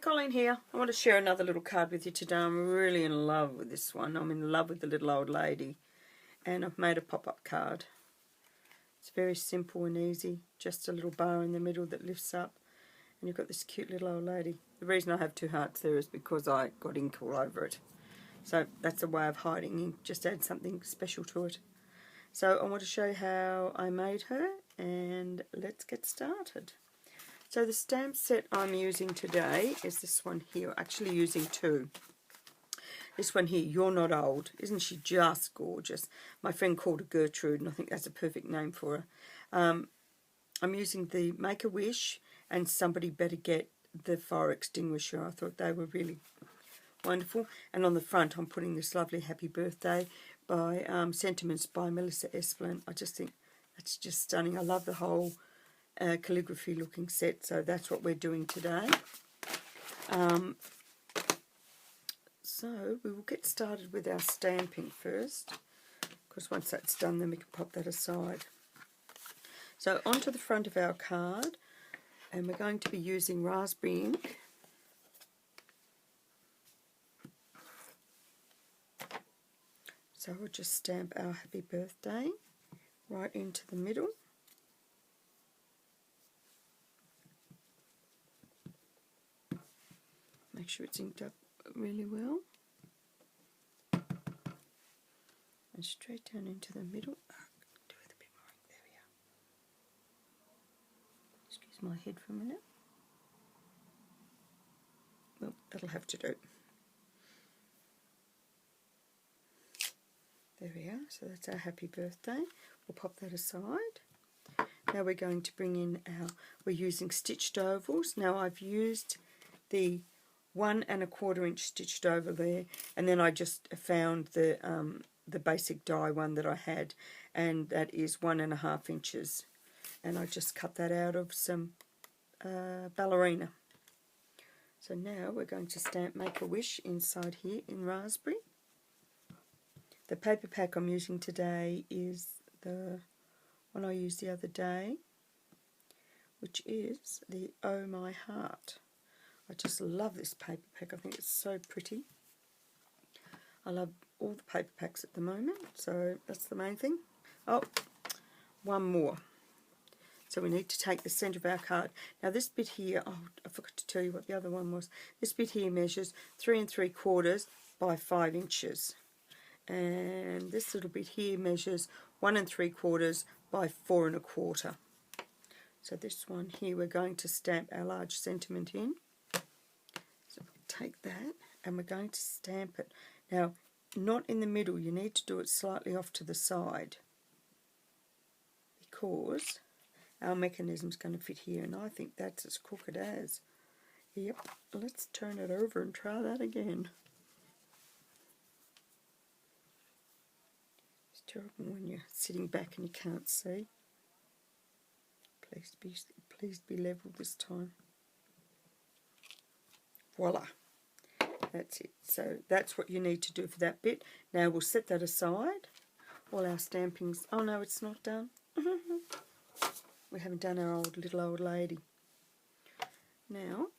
Colleen here. I want to share another little card with you today. I'm really in love with this one. I'm in love with the little old lady. And I've made a pop-up card. It's very simple and easy. Just a little bar in the middle that lifts up. And you've got this cute little old lady. The reason I have two hearts there is because I got ink all over it. So that's a way of hiding ink. Just add something special to it. So I want to show you how I made her. And let's get started. So the stamp set I'm using today is this one here. Actually using two. This one here, You're Not Old. Isn't she just gorgeous? My friend called her Gertrude, and I think that's a perfect name for her. I'm using the Make-A-Wish and Somebody Better Get the fire extinguisher. I thought they were really wonderful. And on the front, I'm putting this lovely Happy Birthday by Sentiments by Melissa Esplin. I just think that's just stunning. I love the whole calligraphy looking set, so that's what we're doing today. So we will get started with our stamping first, because once that's done then we can pop that aside. So onto the front of our card, and we're going to be using raspberry ink. So we'll just stamp our Happy Birthday right into the middle. Make sure it's inked up really well. And straight down into the middle. Do with a bit more ink. There we are. Excuse my head for a minute. Well, that'll have to do. There we are. So that's our Happy Birthday. We'll pop that aside. Now we're going to bring in we're using stitched ovals. Now I've used the 1 1/4 inch stitched oval there, and then I just found the basic die one that I had, and that is 1 1/2 inches, and I just cut that out of some ballerina. So now we're going to stamp Make-A-Wish inside here in raspberry. The paper pack I'm using today is the one I used the other day, which is the Oh My Heart. I just love this paper pack. I think it's so pretty. I love all the paper packs at the moment, so that's the main thing. Oh, one more. So we need to take the centre of our card. Now this bit here, oh, I forgot to tell you what the other one was. This bit here measures 3 3/4 by 5 inches. And this little bit here measures 1 3/4 by 4 1/4. So this one here we're going to stamp our large sentiment in. So we'll take that and we're going to stamp it. Now, not in the middle, you need to do it slightly off to the side, because our mechanism's going to fit here, and I think that's as crooked as. Yep, let's turn it over and try that again. It's terrible when you're sitting back and you can't see. Please be level this time. Voila. That's it. So that's what you need to do for that bit. Now we'll set that aside. All our stampings. Oh no, it's not done. We haven't done our little old lady. Now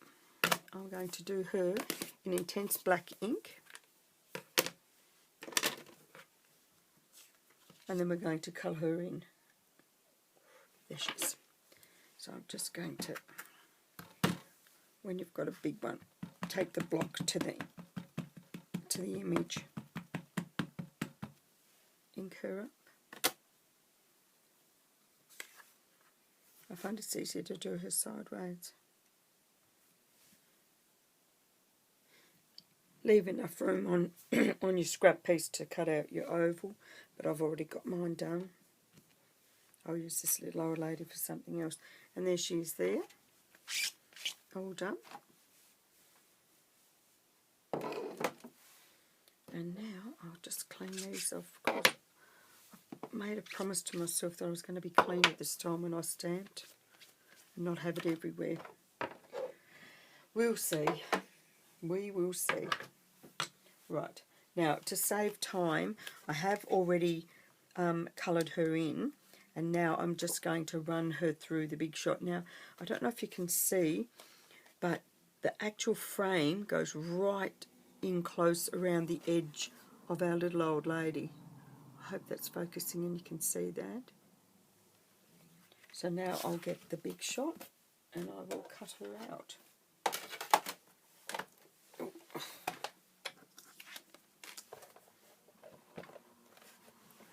I'm going to do her in intense black ink. And then we're going to colour her in. There she is. So I'm just going to, when you've got a big one, take the block to the image. Ink her up. I find it's easier to do her sideways. Leave enough room on on your scrap piece to cut out your oval, but I've already got mine done. I'll use this little old lady for something else. And there she is there, all done. And now I'll just clean these off. Of course, I made a promise to myself that I was going to be clean at this time when I stamped and not have it everywhere. We'll see. We will see. Right. Now, to save time, I have already coloured her in, and now I'm just going to run her through the Big Shot. Now, I don't know if you can see, but the actual frame goes right in close around the edge of our little old lady. I hope that's focusing and you can see that. So now I'll get the big shot and I will cut her out.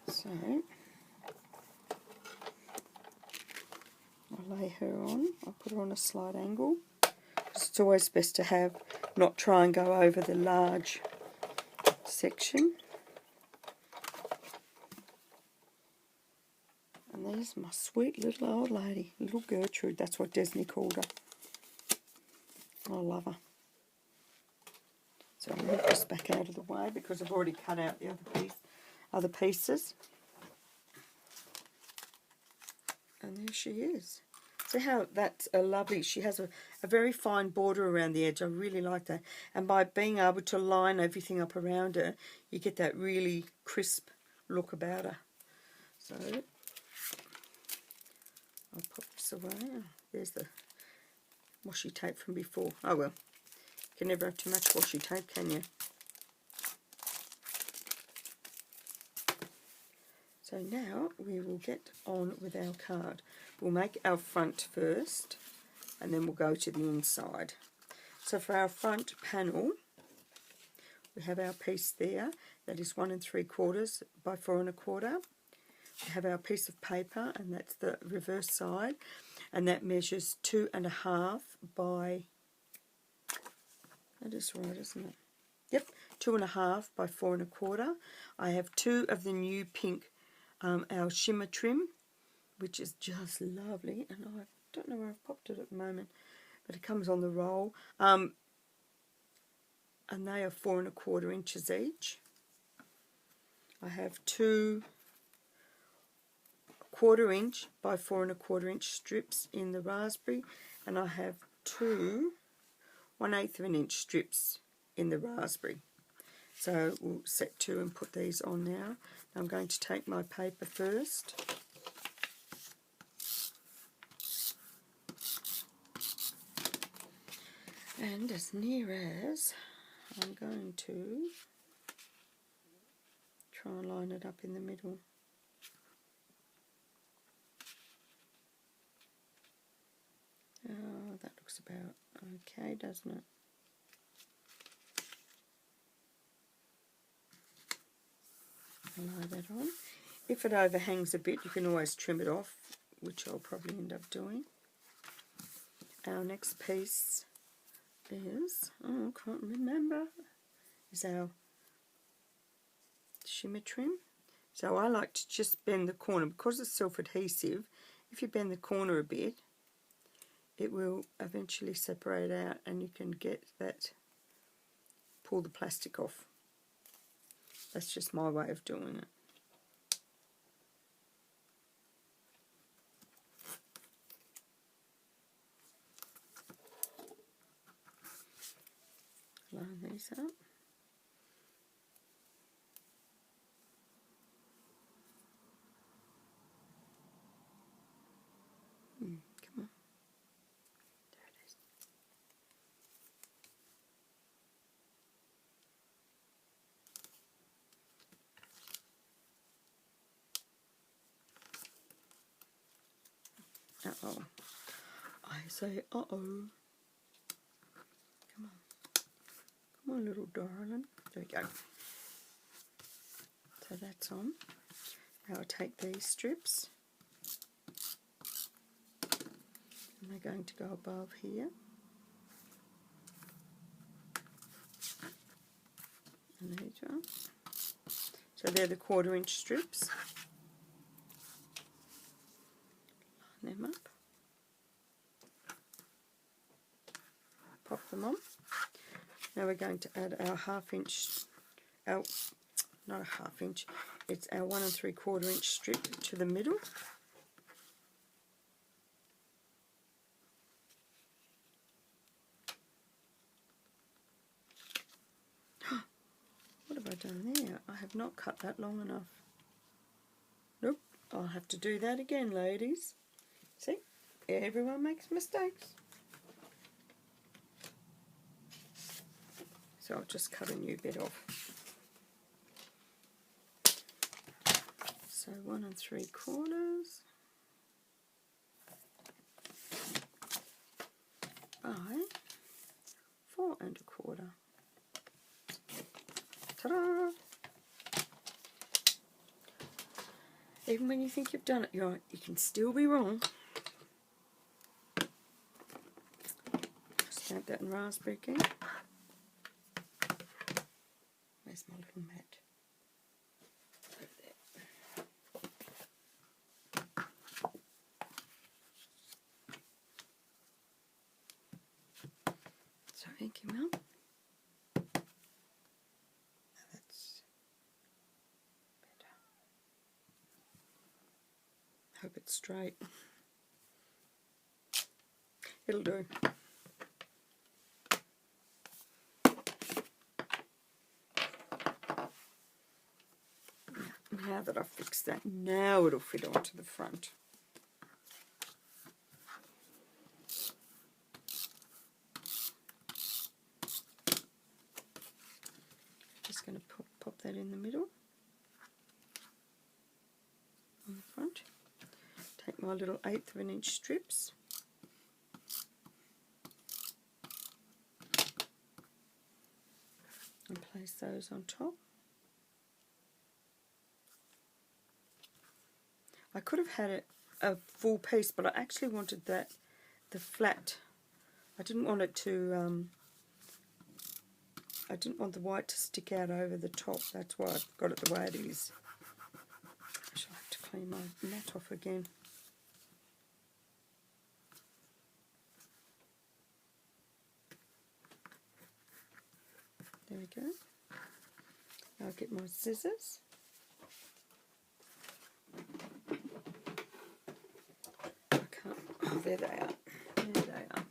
So I'll lay her on, I'll put her on a slight angle. It's always best to have, not try and go over the large section. And there's my sweet little old lady, little Gertrude, that's what Disney called her. I love her. So I'll move this back out of the way because I've already cut out the other pieces. And there she is. See how that's a lovely, she has a very fine border around the edge. I really like that. And by being able to line everything up around her, you get that really crisp look about her. So I'll pop this away. There's the washi tape from before. Oh well, you can never have too much washi tape, can you? So now we will get on with our card. We'll make our front first and then we'll go to the inside. So for our front panel, we have our piece there that is 1 3/4 by 4 1/4. We have our piece of paper and that's the reverse side and that measures 2 1/2 by, that is right, isn't it? Yep, 2 1/2 by 4 1/4. I have 2 of the new pink our shimmer trim, which is just lovely, and I don't know where I've popped it at the moment, but it comes on the roll, and they are 4 1/4 inches each. I have 2 1/4 inch by 4 1/4 inch strips in the raspberry, and I have 2 1/8 of an inch strips in the raspberry. So we'll set 2 and put these on now. I'm going to take my paper first. And as near as I'm going to try and line it up in the middle. Oh, that looks about okay, doesn't it? Lay that on. If it overhangs a bit, you can always trim it off, which I'll probably end up doing. Our next piece is, oh, I can't remember, is our shimmer trim. So I like to just bend the corner. Because it's self-adhesive, if you bend the corner a bit, it will eventually separate out and you can get that, pull the plastic off. That's just my way of doing it. Line these up. Come on. There it is. Uh-oh. I say uh-oh. Come on. Come on, little darling. There we go. So that's on. Now I'll take these strips. And they're going to go above here. And there you go. So they're the 1/4 inch strips. Line them up. Pop them on. Now we're going to add our 1/2 inch, not a 1/2 inch, it's our 1 3/4 inch strip to the middle. What have I done there? I have not cut that long enough. Nope, I'll have to do that again, ladies. See, everyone makes mistakes. So I'll just cut a new bit off. So 1 3/4 by 4 1/4. Ta-da! Even when you think you've done it, you can still be wrong. Stamp that in raspberry again. Where's my little mat? Over there. So thank you, Mum. That's better. Hope it's straight. It'll do. Now that I've fixed that, now it'll fit onto the front. Just going to pop that in the middle on the front. Take my little 1/8 of an inch strips. And place those on top. I could have had a full piece, but I actually wanted the flat. I didn't want it to, I didn't want the white to stick out over the top. That's why I've got it the way it is. I shall have to clean my mat off again. There we go. Now I'll get my scissors. I can't, oh, there they are. There they are.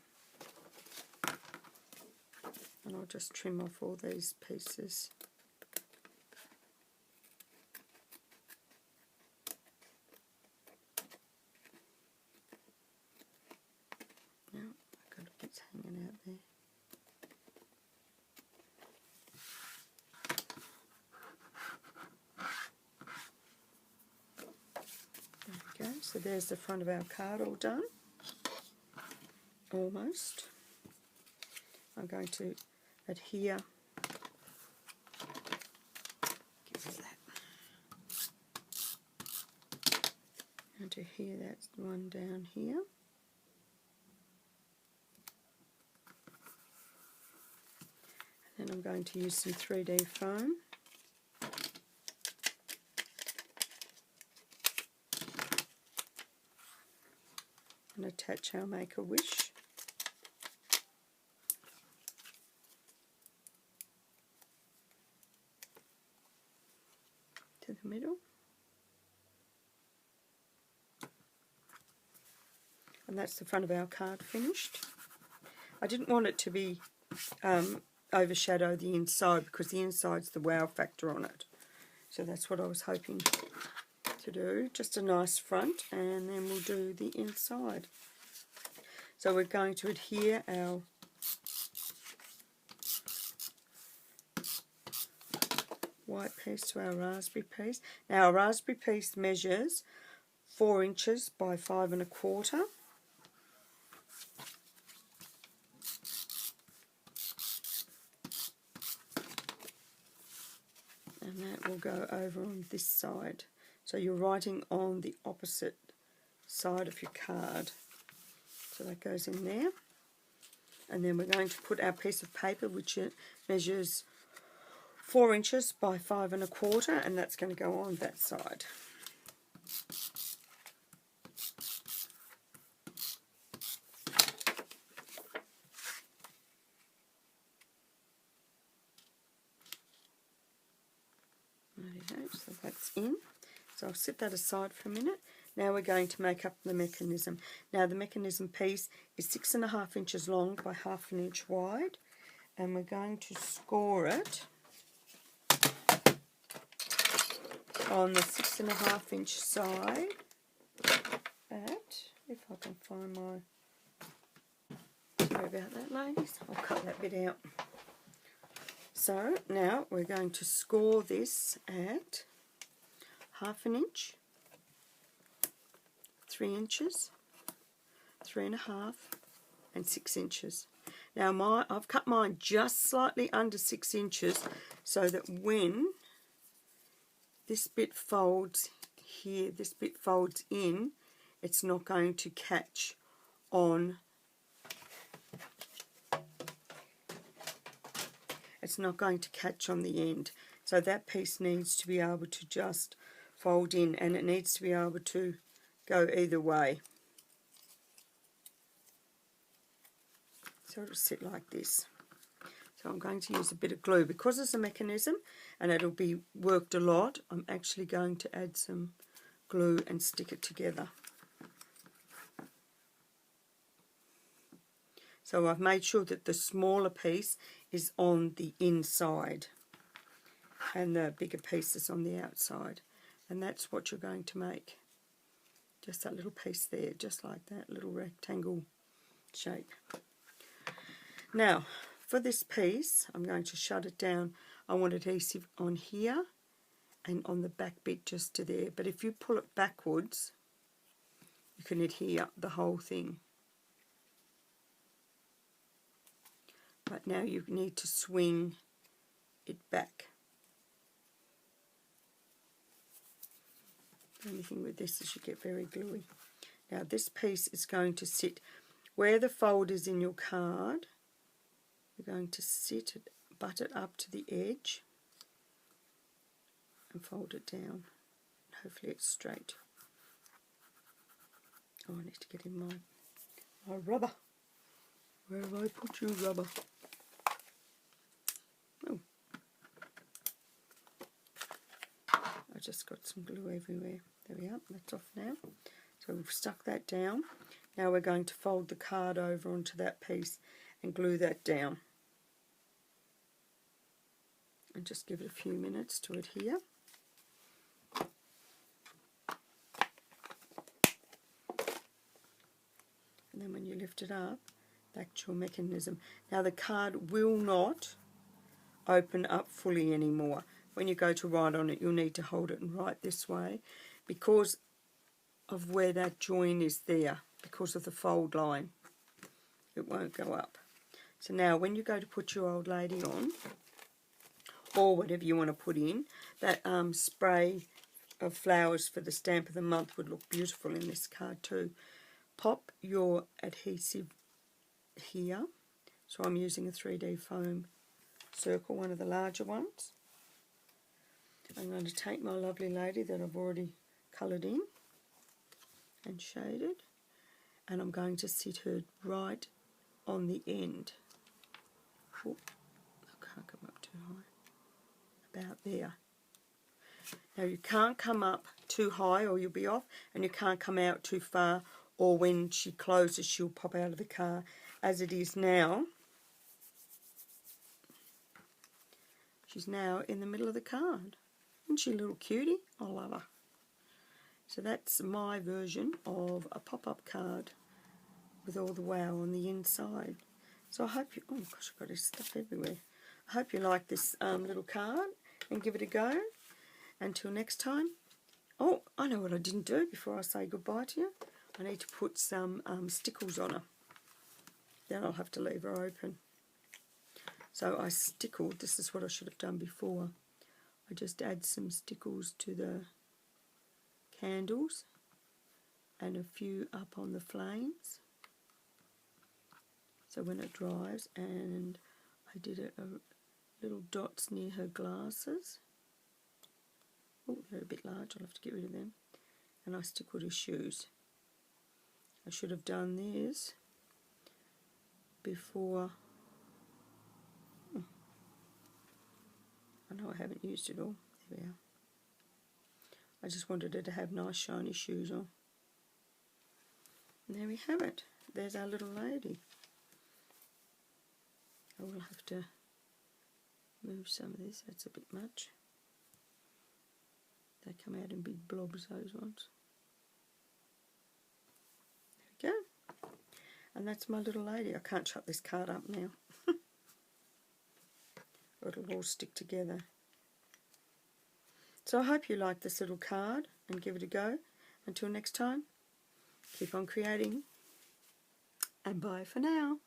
And I'll just trim off all these pieces. Now I've got bits hanging out there. There we go. So there's the front of our card all done. Almost. I'm going to adhere. Give it that. And adhere that one down here. And then I'm going to use some 3D foam. And attach our Make-A-Wish. To the middle. And that's the front of our card finished. I didn't want it to be overshadow the inside because the inside's the wow factor on it. So that's what I was hoping to do. Just a nice front, and then we'll do the inside. So we're going to adhere our white piece to our raspberry piece. Now our raspberry piece measures 4 inches by 5 1/4. And that will go over on this side. So you're writing on the opposite side of your card. So that goes in there. And then we're going to put our piece of paper, which measures 4 inches by 5 1/4, and that's going to go on that side. There you go, so that's in. So I'll set that aside for a minute. Now we're going to make up the mechanism. Now the mechanism piece is 6 1/2 inches long by 1/2 inch wide, and we're going to score it on the 6 1/2 inch side at, if I can find my, sorry about that ladies, I'll cut that bit out. So now we're going to score this at 1/2 inch, 3 inches, 3.5 and 6 inches. Now I've cut mine just slightly under 6 inches so that when this bit folds here, this bit folds in, it's not going to catch on. It's not going to catch on the end. So that piece needs to be able to just fold in, and it needs to be able to go either way. So it'll sit like this. So I'm going to use a bit of glue. Because it's a mechanism and it'll be worked a lot, I'm actually going to add some glue and stick it together. So I've made sure that the smaller piece is on the inside and the bigger piece is on the outside. And that's what you're going to make. Just that little piece there, just like that, little rectangle shape. Now, for this piece, I'm going to shut it down. I want adhesive on here and on the back bit just to there. But if you pull it backwards, you can adhere the whole thing. But now you need to swing it back. The only thing with this is you get very gluey. Now this piece is going to sit where the fold is in your card. You're going to butt it up to the edge and fold it down. Hopefully it's straight. Oh, I need to get in my rubber. Where have I put your rubber? Oh, I just got some glue everywhere. There we are, that's off now. So we've stuck that down. Now we're going to fold the card over onto that piece and glue that down. And just give it a few minutes to adhere. And then when you lift it up, that's your mechanism. Now the card will not open up fully anymore. When you go to write on it, you'll need to hold it and write this way because of where that join is there, because of the fold line. It won't go up. So now when you go to put your old lady on, or whatever you want to put in, that spray of flowers for the stamp of the month would look beautiful in this card too. Pop your adhesive here. So I'm using a 3D foam circle, one of the larger ones. I'm going to take my lovely lady that I've already coloured in and shaded, and I'm going to sit her right on the end. Oh, I can't come up too high. About there. Now you can't come up too high or you'll be off, and you can't come out too far, or when she closes she'll pop out of the car. As it is now, she's now in the middle of the card. Isn't she a little cutie? I love her. So that's my version of a pop-up card with all the wow on the inside. So I hope you, oh gosh, I've got this stuff everywhere. I hope you like this little card and give it a go. Until next time. Oh, I know what I didn't do before I say goodbye to you. I need to put some stickles on her. Then I'll have to leave her open. So I stickled, this is what I should have done before. I just add some stickles to the candles and a few up on the flames. So when it dries, and I did a little dots near her glasses. Oh, they're a bit large, I'll have to get rid of them. And I stickled her shoes. I should have done this before. I know I haven't used it all. There we are. I just wanted her to have nice shiny shoes on. And there we have it. There's our little lady. I will have to move some of this, that's a bit much. They come out in big blobs, those ones. There we go. And that's my little lady. I can't shut this card up now. it'll all stick together. So I hope you like this little card and give it a go. Until next time, keep on creating, and bye for now.